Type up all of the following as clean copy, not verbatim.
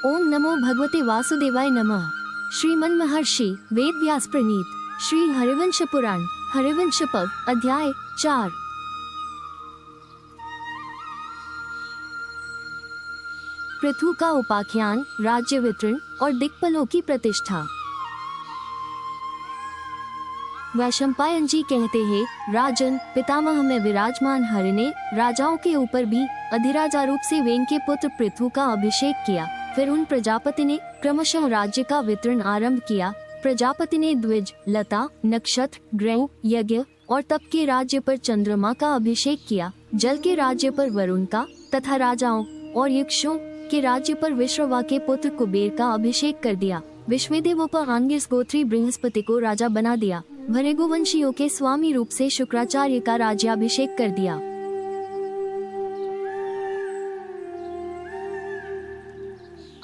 ओम नमो भगवते वासुदेवाय नमः। श्रीमन महर्षि वेद व्यास प्रणीत श्री हरिवंश पुराण हरिवंश पर्व अध्याय 4। पृथु का उपाख्यान, राज्य वितरण और दिक्पालों की प्रतिष्ठा। वैशंपायन जी कहते हैं, राजन, पितामह में विराजमान हरि ने राजाओं के ऊपर भी अधिराजा रूप से वेन के पुत्र पृथु का अभिषेक किया। फिर उन प्रजापति ने क्रमशः राज्य का वितरण आरंभ किया। प्रजापति ने द्विज, लता, नक्षत्र, ग्रह, यज्ञ और तप के राज्य पर चंद्रमा का अभिषेक किया। जल के राज्य पर वरुण का तथा राजाओं और यक्षों के राज्य पर विश्रवा के पुत्र कुबेर का अभिषेक कर दिया। विश्वदेवों पर आंगिरस गोत्री बृहस्पति को राजा बना दिया। भृगुवंशियों के स्वामी रूप से शुक्राचार्य का राज्याभिषेक कर दिया।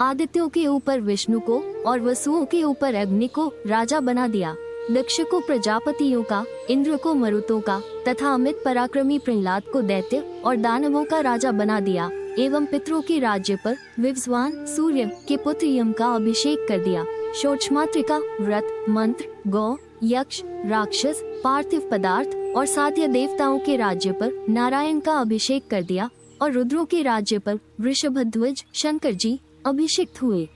आदित्यों के ऊपर विष्णु को और वसुओं के ऊपर अग्नि को राजा बना दिया। दक्ष को प्रजापतियों का, इंद्र को मरुतों का तथा अमित पराक्रमी प्रहलाद को दैत्य और दानवों का राजा बना दिया। एवं पितरों के राज्य पर विवस्वान सूर्य के पुत्र यम का अभिषेक कर दिया। षोडशमात्रिका, व्रत, मंत्र, गौ, यक्ष, राक्षस, पार्थिव पदार्थ और साध्य देवताओं के राज्य पर नारायण का अभिषेक कर दिया और रुद्रों के राज्य पर वृषभध्वज शंकर जी अभिषिक्त हुए।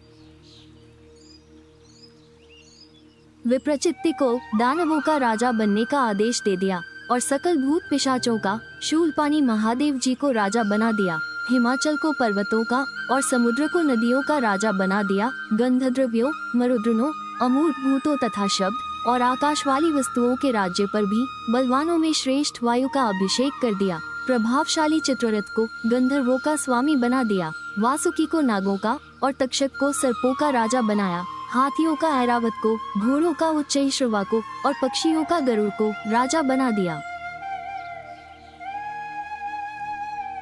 विप्रचित्ति को दानवों का राजा बनने का आदेश दे दिया और सकल भूत पिशाचों का शूलपाणी महादेव जी को राजा बना दिया। हिमाचल को पर्वतों का और समुद्र को नदियों का राजा बना दिया। गंधद्रव्यों, मरुद्रनों, अमूर्त भूतों तथा शब्द और आकाश वाली वस्तुओं के राज्य पर भी बलवानों में श्रेष्ठ वायु का अभिषेक कर दिया। प्रभावशाली चित्ररथ को गंधर्वों का स्वामी बना दिया। वासुकी को नागों का और तक्षक को सर्पों का राजा बनाया। हाथियों का ऐरावत को, घोड़ों का उच्चैश्रवा को और पक्षियों का गरुड़ को राजा बना दिया।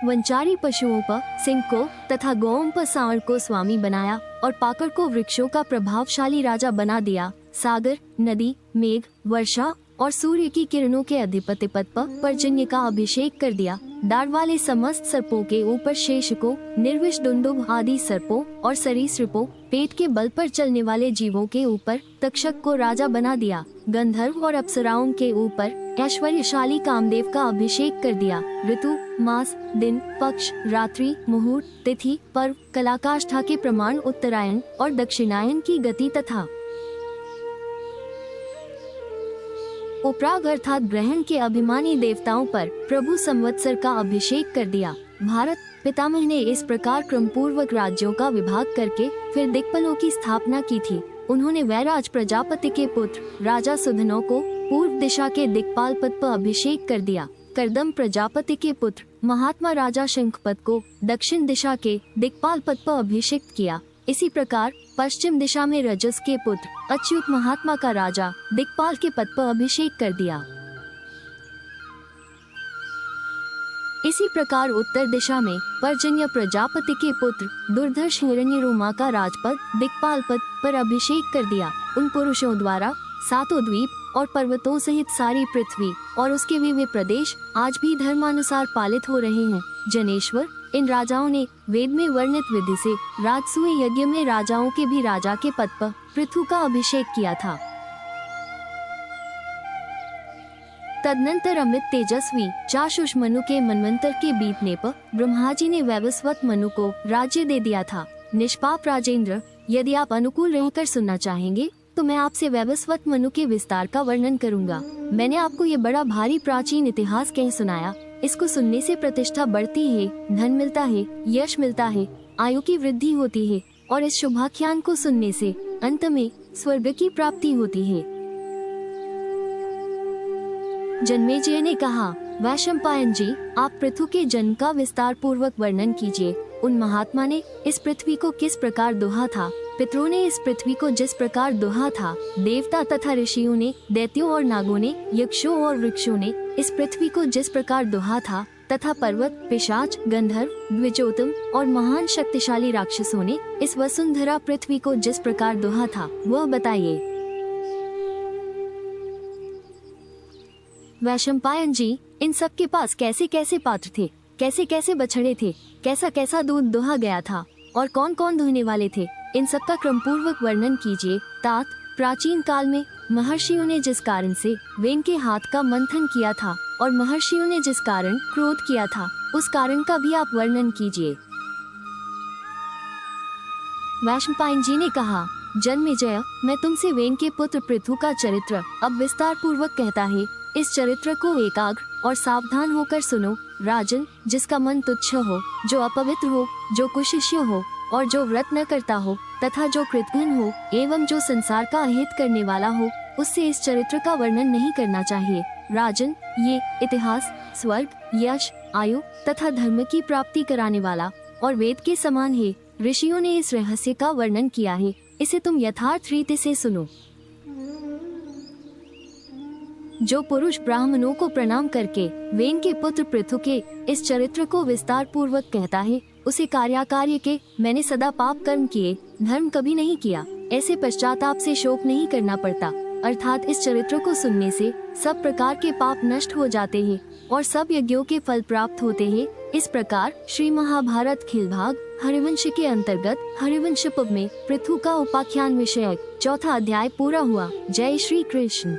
वंचारी पशुओं पर सिंह को तथा गौओं पर सांड को स्वामी बनाया और पाकड़ को वृक्षों का प्रभावशाली राजा बना दिया। सागर, नदी, मेघ, वर्षा और सूर्य की किरणों के अधिपति पद पर पर्जन्य का अभिषेक कर दिया। दाढ़ वाले समस्त सर्पों के ऊपर शेष को, निर्विष दुंदुभ आदि सर्पों और सरीसृपों, पेट के बल पर चलने वाले जीवों के ऊपर तक्षक को राजा बना दिया। गंधर्व और अप्सराओं के ऊपर ऐश्वर्यशाली कामदेव का अभिषेक कर दिया। ऋतु, मास, दिन, पक्ष, रात्रि, मुहूर्त, तिथि, पर्व, कलाकाष्ठा के प्रमाण, उत्तरायण और दक्षिणायन की गति तथा उपराग अर्थात ग्रहण के अभिमानी देवताओं पर प्रभु संवत्सर का अभिषेक कर दिया। भारत पितामह ने इस प्रकार क्रम पूर्वक राज्यों का विभाग करके फिर दिक्पालों की स्थापना की थी। उन्होंने वैराज प्रजापति के पुत्र राजा सुधनों को पूर्व दिशा के दिक्पाल पद पर अभिषेक कर दिया। करदम प्रजापति के पुत्र महात्मा राजा शंखपद को दक्षिण दिशा के दिक्पाल पद पर अभिषिक्त किया। इसी प्रकार पश्चिम दिशा में रजस के पुत्र अच्युत महात्मा का राजा दिक्पाल के पद पर अभिषेक कर दिया। इसी प्रकार उत्तर दिशा में पर्जन्य प्रजापति के पुत्र दुर्धर्ष हिरण्यरोमा का राजपद दिक्पाल पद पर अभिषेक कर दिया। उन पुरुषों द्वारा सातों द्वीप और पर्वतों सहित सारी पृथ्वी और उसके वे प्रदेश आज भी धर्मानुसार पालित हो रहे हैं। जनेश्वर, इन राजाओं ने वेद में वर्णित विधि से राजसूय यज्ञ में राजाओं के भी राजा के पद पर पृथु का अभिषेक किया था। तदनंतर अमित तेजस्वी चाशुष मनु के मनवंतर के बीतने पर ब्रह्मा जी ने वैवस्वत मनु को राज्य दे दिया था। निष्पाप राजेंद्र, यदि आप अनुकूल रहकर सुनना चाहेंगे तो मैं आपसे वैवस्वत मनु के विस्तार का वर्णन करूंगा। मैंने आपको ये बड़ा भारी प्राचीन इतिहास कह सुनाया। इसको सुनने से प्रतिष्ठा बढ़ती है, धन मिलता है, यश मिलता है, आयु की वृद्धि होती है और इस शुभाख्यान को सुनने से अंत में स्वर्ग की प्राप्ति होती है। जन्मेजय ने कहा, वैशंपायन जी, आप पृथु के जन्म का विस्तार पूर्वक वर्णन कीजिए। उन महात्मा ने इस पृथ्वी को किस प्रकार दोहा था, पितरों ने इस पृथ्वी को जिस प्रकार दोहा था, देवता तथा ऋषियों ने, दैत्यों और नागों ने, यक्षों और वृक्षों ने इस पृथ्वी को जिस प्रकार दोहा था, तथा पर्वत, पिशाच, गंधर्व, द्विजोतम और महान शक्तिशाली राक्षसों ने इस वसुंधरा पृथ्वी को जिस प्रकार दोहा था, वह बताइए। वैशंपायन जी, इन सब के पास कैसे कैसे पात्र थे, कैसे कैसे बछड़े थे, कैसा कैसा दूध दोहा गया था, और कौन कौन धोने वाले थे, इन सब का क्रमपूर्वक वर्णन कीजिए। तात, प्राचीन काल में महर्षियों ने जिस कारण से वेन के हाथ का मंथन किया था और महर्षियों ने जिस कारण क्रोध किया था, उस कारण का भी आप वर्णन कीजिए। वैशंपायन जी ने कहा, जन्मेजय, मैं तुमसे वेन के पुत्र पृथु का चरित्र अब विस्तार पूर्वक कहता है। इस चरित्र को एकाग्र और सावधान होकर सुनो। राजन, जिसका मन तुच्छ हो, जो अपवित्र हो, जो कुशिष्य हो और जो व्रत न करता हो तथा जो कृतघ्न हो एवं जो संसार का अहित करने वाला हो, उससे इस चरित्र का वर्णन नहीं करना चाहिए। राजन, ये इतिहास स्वर्ग, यश, आयु तथा धर्म की प्राप्ति कराने वाला और वेद के समान है। ऋषियों ने इस रहस्य का वर्णन किया है, इसे तुम यथार्थ रीति से सुनो। जो पुरुष ब्राह्मणों को प्रणाम करके वेन के पुत्र पृथु के इस चरित्र को विस्तार पूर्वक कहता है, उसे कार्याकार्य के मैंने सदा पाप कर्म किए, धर्म कभी नहीं किया, ऐसे पश्चाताप से शोक नहीं करना पड़ता। अर्थात इस चरित्र को सुनने से सब प्रकार के पाप नष्ट हो जाते हैं और सब यज्ञों के फल प्राप्त होते हैं। इस प्रकार श्री महाभारत खिलभाग हरिवंश के अंतर्गत हरिवंश पर्व में पृथु का उपाख्यान विषयक 4था अध्याय पूरा हुआ। जय श्री कृष्ण।